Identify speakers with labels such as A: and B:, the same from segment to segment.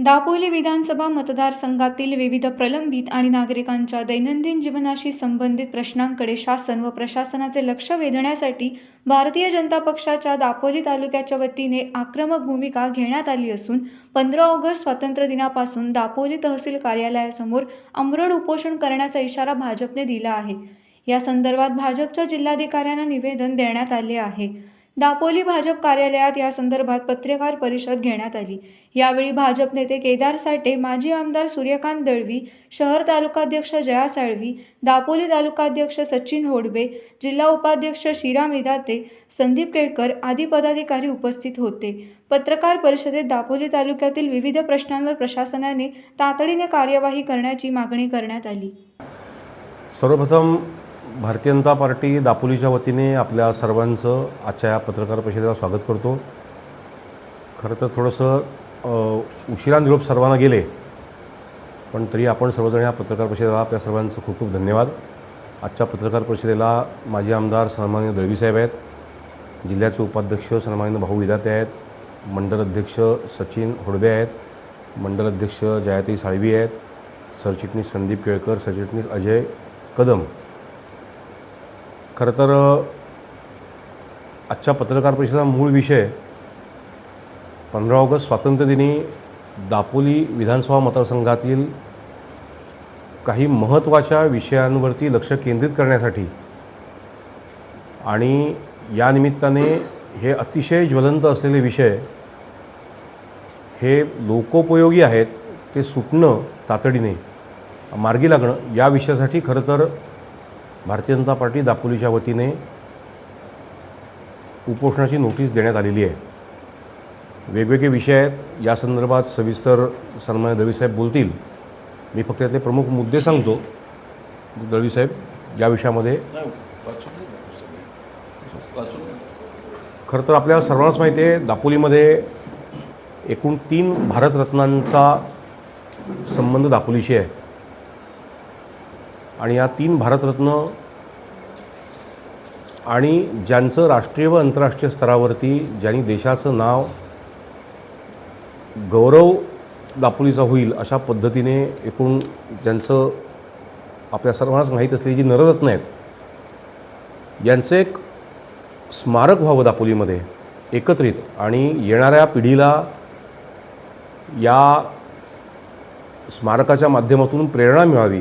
A: दापोली विधानसभा मतदारसंघातील विविध प्रलंबित आणि नागरिकांच्या दैनंदिन जीवनाशी संबंधित प्रश्नांकडे शासन व प्रशासनाचे लक्ष वेधण्यासाठी भारतीय जनता पक्षाच्या दापोली तालुक्याच्या वतीने आक्रमक भूमिका घेण्यात आली असून 15 ऑगस्ट स्वातंत्र्य दिनापासून दापोली तहसील कार्यालयासमोर आमरण उपोषण करण्याचा इशारा भाजपने दिला आहे। या संदर्भात भाजपच्या जिल्हाधिकाऱ्यांना निवेदन देण्यात आले आहे। दापोली भाजप कार्यालयात या संदर्भात पत्रकार परिषद घेण्यात आली। यावेळी भाजप नेते केदार साठे, माजी आमदार सूर्यकांत दळवी, शहर तालुकाध्यक्ष जया साळवी, दापोली तालुकाध्यक्ष सचिन होडबे, जिल्हा उपाध्यक्ष श्रीराम इदाते, संदीप केळकर आदी पदाधिकारी उपस्थित होते। पत्रकार परिषदेत दापोली तालुक्यातील विविध प्रश्नांवर प्रशासनाने तातडीने कार्यवाही करण्याची मागणी करण्यात आली।
B: सर्वप्रथम भारतीय जनता पार्टी दापोलीच्या वतीने आपल्या सर्वांचं आजच्या या पत्रकार परिषदेला स्वागत करतो। खरं तर थोडंसं उशिरा निरोप सर्वांना गेले, पण तरी आपण सर्वजण या पत्रकार परिषदेला आपल्या सर्वांचं खूप खूप धन्यवाद। आजच्या पत्रकार परिषदेला माजी आमदार सन्माननीय दळवी साहेब आहेत, जिल्ह्याचे उपाध्यक्ष सन्माननीय भाऊ विधाते आहेत, मंडल अध्यक्ष सचिन होडबे आहेत, मंडल अध्यक्ष जयाताई साळवी आहेत, सरचिटणीस संदीप केळकर, सरचिटणीस अजय कदम। खरं तर आजच्या पत्रकार परिषदेचा मूळ विषय 15 ऑगस्ट स्वातंत्र्यदिनी दापोली विधानसभा मतदारसंघातील काही महत्त्वाच्या विषयांवरती लक्ष केंद्रित करण्यासाठी आणि या निमित्ताने हे अतिशय ज्वलंत असलेले विषय हे लोकोपयोगी आहेत ते सुटणं, तातडीने मार्गी लागणं, या विषयासाठी खरं तर भारतीय जनता पार्टी दापोलीच्या वतीने उपोषणाची नोटीस देण्यात आलेली आहे। वेगवेगळे विषय आहेत, या संदर्भात सविस्तर सन्माननीय दळवी साहेब बोलतील। मी फक्त यातले प्रमुख मुद्दे सांगतो। दळवी साहेब, या विषयामध्ये खरं तर आपल्याला सर्वांनाच माहिती आहे, दापोलीमध्ये एकूण 3 भारतरत्नांचा संबंध दापोलीशी आहे आणि या 3 भारतरत्न आणि ज्यांचं राष्ट्रीय व आंतरराष्ट्रीय स्तरावरती ज्यांनी देशाचं नाव, गौरव दापोलीचा होईल अशा पद्धतीने एकूण ज्यांचं आपल्या सर्वांनाच माहीत असलेली जी नररत्न आहेत, यांचं एक स्मारक व्हावं दापोलीमध्ये एकत्रित, आणि येणाऱ्या पिढीला या स्मारकाच्या माध्यमातून प्रेरणा मिळावी,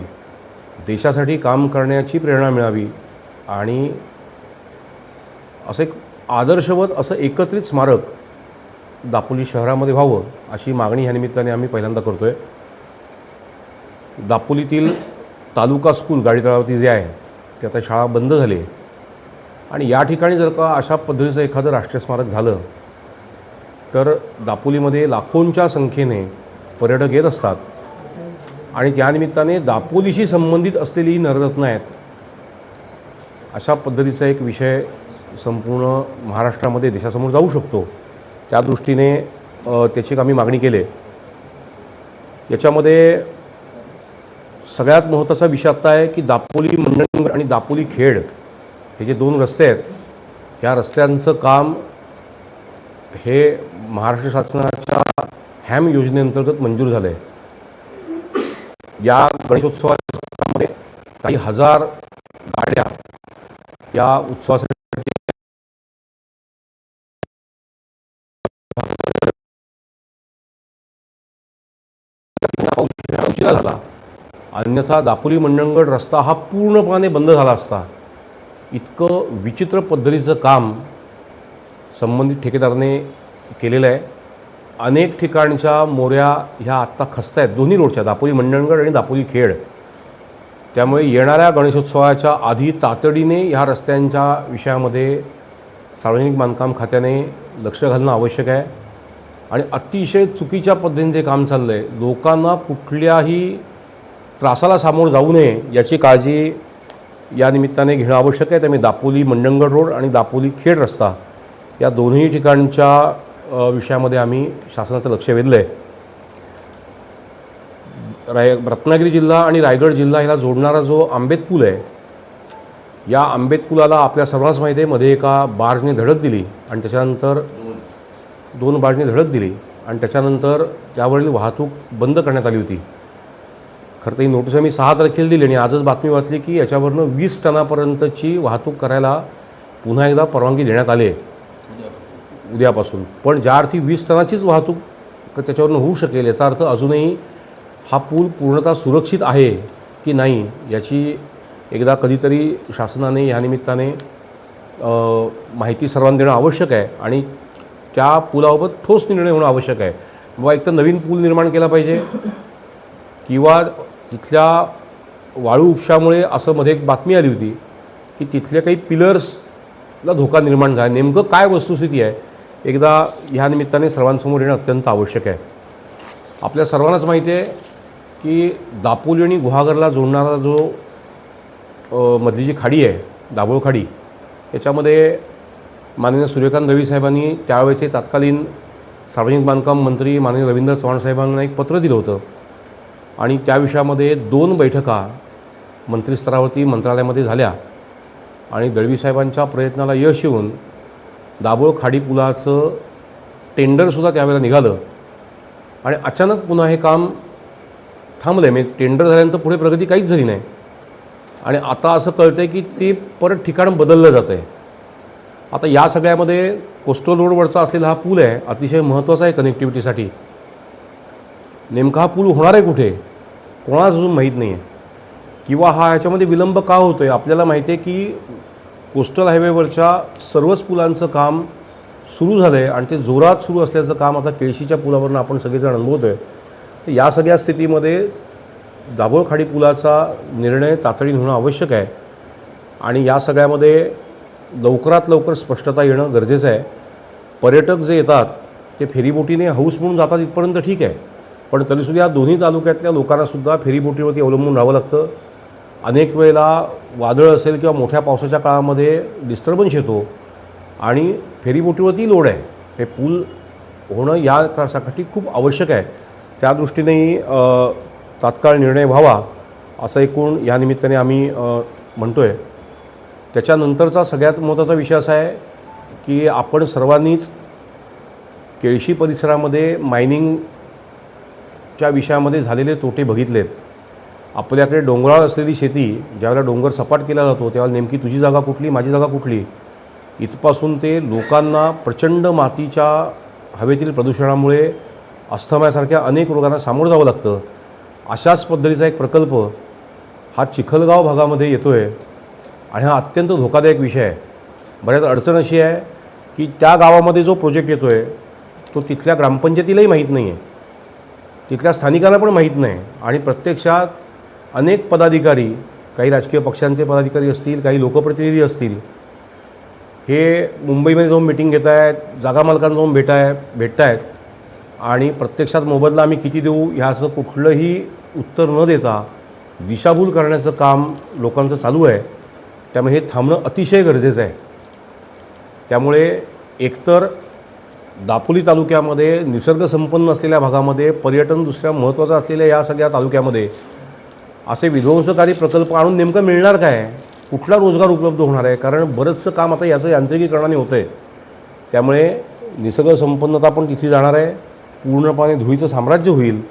B: देशासाठी काम करण्याची प्रेरणा मिळावी आणि असं एक आदर्शवत असं एकत्रित स्मारक दापोली शहरामध्ये व्हावं अशी मागणी ह्या निमित्ताने आम्ही पहिल्यांदा करतो आहे। दापोलीतील तालुका स्कूल गाडी तळावरती जे आहे ते आता शाळा बंद झाली आहे आणि या ठिकाणी जर का अशा पद्धतीचं एखादं राष्ट्रीय स्मारक झालं तर दापोलीमध्ये लाखोंच्या संख्येने पर्यटक येत असतात आणि त्यानिमित्ताने दापोलीशी संबंधित असलेली नररत्न आहेत अशा पद्धतीचा एक विषय संपूर्ण महाराष्ट्रामध्ये देशासमोर जाऊ शकतो, त्या दृष्टीने त्याची आम्ही मागणी केली। याच्यामध्ये सगळ्यात महत्त्वाचा विषय आता आहे की दापोली मंडणगड आणि दापोली खेड हे जे 2 रस्ते आहेत, ह्या रस्त्यांचं काम हे महाराष्ट्र शासनाच्या हॅम योजनेअंतर्गत मंजूर झालं आहे। या गणेशोत्सवामध्ये काही हजार गाड्या या उत्सवासाठी उशिरा झाला, अन्यथा दापोली मंडणगड रस्ता हा पूर्णपणे बंद झाला असता। इतकं विचित्र पद्धतीचं काम संबंधित ठेकेदाराने केलेलं आहे। अनेक ठिकाणच्या मोऱ्या ह्या आत्ता खचत आहेत, दोन्ही रोडच्या, दापोली मंडणगड आणि दापोली खेड। त्यामुळे येणाऱ्या गणेशोत्सवाच्या आधी तातडीने ह्या रस्त्यांच्या विषयामध्ये सार्वजनिक बांधकाम खात्याने लक्ष घालणं आवश्यक आहे आणि अतिशय चुकीच्या पद्धतीने जे काम चाललं आहे, लोकांना कुठल्याही त्रासाला सामोरं जाऊ नये याची काळजी या निमित्ताने घेणं आवश्यक आहे। त्यामुळे दापोली मंडणगड रोड आणि दापोली खेड रस्ता या दोन्ही ठिकाणच्या विषयामध्ये आम्ही शासनाचं लक्ष वेधलं आहे। रत्नागिरी जिल्हा आणि रायगड जिल्हा ह्याला जोडणारा जो आंबेत पूल आहे, या आंबेत पुलाला आपल्या सर्वांनाच माहिती आहे मध्ये एका बार्जने धडक दिली आणि त्याच्यानंतर 2 बार्जने धडक दिली आणि त्याच्यानंतर त्यावरील वाहतूक बंद करण्यात आली होती. खरं तर ही नोटीस आम्ही 6 तारखेला दिली आणि आजच बातमी वाचली की याच्यावरनं 20 टनापर्यंतची वाहतूक करायला पुन्हा एकदा परवानगी देण्यात आली आहे उद्यापासून. पण ज्या अर्थी 20 टनाचीच वाहतूक त्याच्यावरनं होऊ शकेल, याचा अर्थ अजूनही हा पूल पूर्णतः सुरक्षित आहे की नाही याची एकदा कधीतरी शासनाने या निमित्ताने माहिती सर्वांना देणं आवश्यक आहे आणि त्या पुलाबाबत ठोस निर्णय होणं आवश्यक आहे. बाबा एक तर नवीन पूल निर्माण केला पाहिजे किंवा तिथल्या वाळू उपशामुळे असं मध्ये एक बातमी आली होती की तिथल्या काही पिलर्सला धोका निर्माण झाला. नेमकं काय वस्तुस्थिती आहे एकदा ह्या निमित्ताने सर्वांसमोर येणं अत्यंत आवश्यक आहे. आपल्या सर्वांनाच माहिती आहे की दापोली आणि गुहागरला जोडणारा जो मधली जी खाडी आहे दाभोळ खाडी, याच्यामध्ये माननीय सूर्यकांत दळवी साहेबांनी त्यावेळेचे तत्कालीन सार्वजनिक बांधकाम मंत्री माननीय रवींद्र चव्हाण साहेबांना एक पत्र दिलं होतं आणि त्या विषयामध्ये 2 बैठका मंत्रिस्तरावरती मंत्रालयामध्ये झाल्या आणि दळवी साहेबांच्या प्रयत्नाला यश येऊन दाभोळ खाडी पुलाचं टेंडरसुद्धा त्यावेळेला निघालं आणि अचानक पुन्हा हे काम थांबलं आहे. म्हणजे टेंडर झाल्यानंतर पुढे प्रगती काहीच झाली नाही आणि आता असं कळतं आहे की ते परत ठिकाण बदललं जातं आहे. आता या सगळ्यामध्ये कोस्टल रोडवरचा असलेला हा पूल आहे, अतिशय महत्त्वाचा आहे कनेक्टिव्हिटीसाठी. नेमका हा पूल होणार आहे कुठे कोणालाच अजून माहीत नाही आहे किंवा हा ह्याच्यामध्ये विलंब का होतो आहे. आपल्याला माहिती आहे की कोस्टल हायवेवरच्या सर्वच पुलांचं काम सुरू झालं आहे आणि ते जोरात सुरू असल्याचं काम आता केळशीच्या पुलावरून आपण सगळेजण अनुभवतो आहे. तर या सगळ्या स्थितीमध्ये दाभोळ खाडी पुलाचा निर्णय तातडीने होणं आवश्यक आहे आणि या सगळ्यामध्ये लवकरात लवकर स्पष्टता येणं गरजेचं आहे. पर्यटक जे येतात ते फेरीबोटीने हौस म्हणून जातात इथपर्यंत ठीक आहे, पण तरीसुद्धा या दोन्ही तालुक्यातल्या लोकांनासुद्धा फेरीबोटीवरती अवलंबून राहावं लागतं. अनेक वेळेला वादळ असेल किंवा मोठ्या पावसाच्या काळामध्ये डिस्टर्बन्स येतो आणि फेरीबोटीवरती लोड आहे. हे पूल होणं यासाठी खूप आवश्यक आहे. त्या दृष्टीनेही तात्काळ निर्णय व्हावा असं एकूण या निमित्ताने आम्ही म्हणतो आहे. त्याच्यानंतरचा सगळ्यात महत्त्वाचा विषय असा आहे की आपण सर्वांनीच केळशी परिसरामध्ये मायनिंगच्या विषयामध्ये झालेले तोटे बघितलेत. आपल्याकडे डोंगराळ असलेली शेती, ज्यावेळेला डोंगर सपाट केला जातो तेव्हा नेमकी तुझी जागा कुठली माझी जागा कुठली इथपासून ते लोकांना प्रचंड मातीच्या हवेतील प्रदूषणामुळे अस्थमासारख्या अनेक रोगांना सामोरं जावं लागतं. अशाच पद्धतीचा एक प्रकल्प हा चिखलगाव भागामध्ये येतो आहे आणि हा अत्यंत धोकादायक विषय आहे. बऱ्याच अडचण अशी आहे की त्या गावामध्ये जो प्रोजेक्ट येतो आहे तो तिथल्या ग्रामपंचायतीलाही माहीत नाही आहे, तिथल्या स्थानिकांना पण माहीत नाही आणि प्रत्यक्षात अनेक पदाधिकारी, काही राजकीय पक्षांचे पदाधिकारी असतील, काही लोकप्रतिनिधी असतील, हे मुंबईमध्ये जाऊन मिटिंग घेत आहेत, जागा मालकांना जाऊन भेटत आहेत आणि प्रत्यक्षात मोबदला आम्ही किती देऊ ह्याचं कुठलंही उत्तर न देता दिशाभूल करण्याचं काम लोकांचं चालू आहे. त्यामुळे हे थांबणं अतिशय गरजेचं आहे. त्यामुळे एकतर दापोली तालुक्यामध्ये निसर्गसंपन्न असलेल्या भागामध्ये पर्यटन दुसऱ्या महत्त्वाचं असलेल्या या सगळ्या तालुक्यामध्ये असे विध्वंसकारी प्रकल्प आणून नेमकं मिळणार काय, कुठला रोजगार उपलब्ध होणार आहे. कारण बरंचसं काम आता याचं यांत्रिकीकरणाने होतं आहे. त्यामुळे निसर्गसंपन्नता पण तिथली जाणार आहे, पूर्णपणे धुळीचं साम्राज्य होईल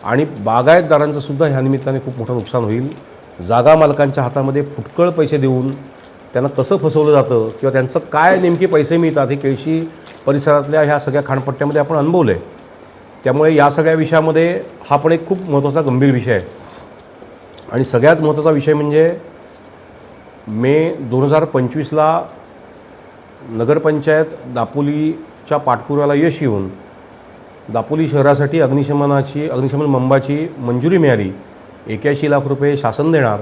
B: आणि बागायतदारांचंसुद्धा ह्या निमित्ताने खूप मोठं नुकसान होईल. जागा मालकांच्या हातामध्ये फुटकळ पैसे देऊन त्यांना कसं फसवलं जातं किंवा त्यांचं काय नेमके पैसे मिळतात हे केळशी परिसरातल्या ह्या सगळ्या खाणपट्ट्यामध्ये आपण अनुभवलं आहे. त्यामुळे या सगळ्या विषयामध्ये हा पण एक खूप महत्त्वाचा गंभीर विषय आहे. आणि सगळ्यात महत्त्वाचा विषय म्हणजे मे 2025ला नगरपंचायत दापोलीच्या पाठपुराव्याला यश येऊन दापोली शहरासाठी अग्निशमन बंबाची मंजुरी मिळाली. 81 लाख रुपये शासन देणार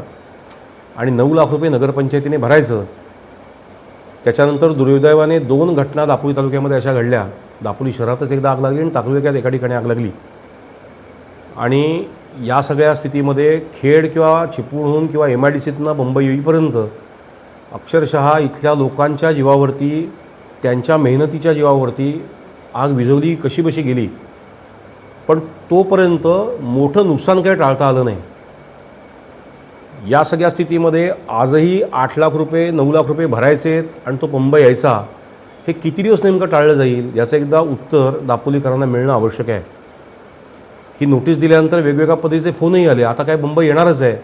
B: आणि 9 लाख रुपये नगरपंचायतीने भरायचं. त्याच्यानंतर दुर्दैवाने 2 घटना दापोली तालुक्यामध्ये अशा घडल्या. दापोली शहरातच एकदा आग लागली आणि तालुक्यात एका ठिकाणी आग लागली. आणि या सगळ्या स्थितीमध्ये खेड किंवा चिपळूणहून किंवा MIDCतनं बंबई येईपर्यंत अक्षरशः इथल्या लोकांच्या जीवावरती, त्यांच्या मेहनतीच्या जीवावरती आग विझवली कशी बशी गेली. पण तोपर्यंत मोठं नुकसान काही टाळता आलं नाही. या सगळ्या स्थितीमध्ये आजही 8 लाख रुपये 9 लाख रुपये भरायचे आणि तो पंप यायचा. हे किती दिवस नेमकं टाळलं जाईल याचं एकदा उत्तर दापोलीकरांना मिळणं आवश्यक आहे. ही नोटीस दिल्यानंतर वेगवेगळ्या पद्धतीचे फोनही आले. आता काय बंब येणारच आहे,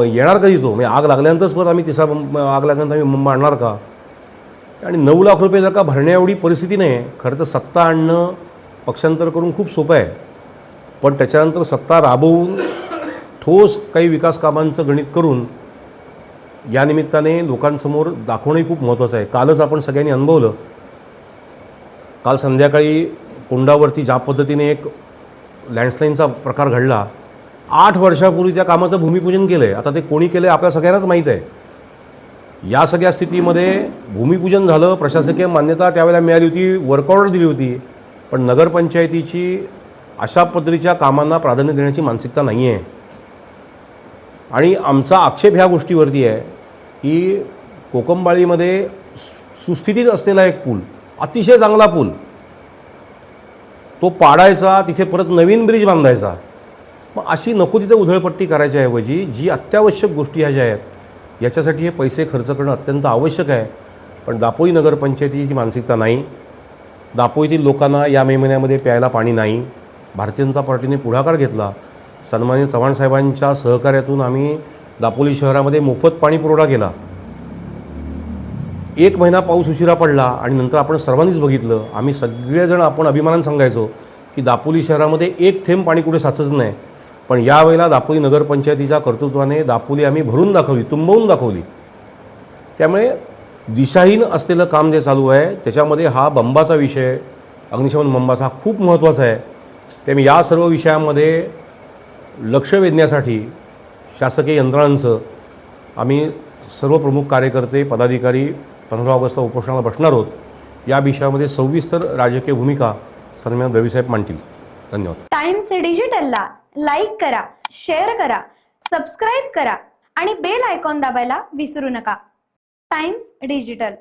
B: येणार कधी तो, म्हणजे आग लागल्यानंतरच परत आम्ही तिसरा बंब, आग लागल्यानंतर आम्ही बंब आणणार का? आणि 9 लाख रुपये जर का भरण्या एवढी परिस्थिती नाही आहे. खरं तर सत्ता आणणं पक्षांतर करून खूप सोपं आहे, पण त्याच्यानंतर सत्ता राबवून ठोस काही विकास कामांचं गणित करून या निमित्ताने लोकांसमोर दाखवणंही खूप महत्त्वाचं आहे. कालच आपण सगळ्यांनी अनुभवलं. काल संध्याकाळी कोंडावरती ज्या पद्धतीने एक लँडस्लाईनचा प्रकार घडला, 8 वर्षापूर्वी त्या कामाचं भूमिपूजन केलं आहे. आता ते कोणी केलं आहे आपल्या सगळ्यांनाच माहीत आहे. या सगळ्या स्थितीमध्ये भूमिपूजन झालं, प्रशासकीय मान्यता त्यावेळेला मिळाली होती, वर्क ऑर्डर दिली होती, पण नगरपंचायतीची अशा पद्धतीच्या कामांना प्राधान्य देण्याची मानसिकता नाही आहे. आणि आमचा आक्षेप ह्या गोष्टीवरती आहे की कोकमबाळीमध्ये सुस्थितीत असलेला एक पूल, अतिशय चांगला पूल, तो पाडायचा, तिथे परत नवीन ब्रिज बांधायचा. मग अशी नको तिथे उधळपट्टी करायच्याऐवजी जी अत्यावश्यक गोष्टी ह्या ज्या आहेत याच्यासाठी हे पैसे खर्च करणं अत्यंत आवश्यक आहे. पण दापोली नगरपंचायतीची मानसिकता नाही. दापोलीतील लोकांना या मे महिन्यामध्ये प्यायला पाणी नाही. भारतीय जनता पार्टीने पुढाकार घेतला. सन्माननीय चव्हाण साहेबांच्या सहकार्यातून आम्ही दापोली शहरामध्ये मोफत पाणी पुरवठा केला. 1 महिना पाऊस उशिरा पडला आणि नंतर आपण सर्वांनीच बघितलं. आम्ही सगळेजण आपण अभिमानाने सांगायचो की दापोली शहरामध्ये 1 थेंब पाणी कुठे साचत नाही. पण यावेळेला दापोली नगरपंचायतीच्या कर्तृत्वाने दापोली आम्ही भरून दाखवली, तुंबवून दाखवली. त्यामुळे दिशाहीन असलेलं काम जे चालू आहे त्याच्यामध्ये हा बंबाचा विषय, अग्निशमन बंबाचा, हा खूप महत्त्वाचा आहे. त्यामुळे या सर्व विषयांमध्ये लक्ष वेधण्यासाठी शासकीय यंत्रणांचं आम्ही सर्व प्रमुख कार्यकर्ते, पदाधिकारी 15 ऑगस्टला उपोषणाला बसणार आहोत. या विषयामध्ये सविस्तर राजकीय भूमिका सन्माननीय रविसाहेब मांडतील. धन्यवाद.
C: टाइम्स डिजिटलला लाईक करा, शेअर करा, सबस्क्राईब करा आणि बेल आयकॉन दाबायला विसरू नका. Times digital.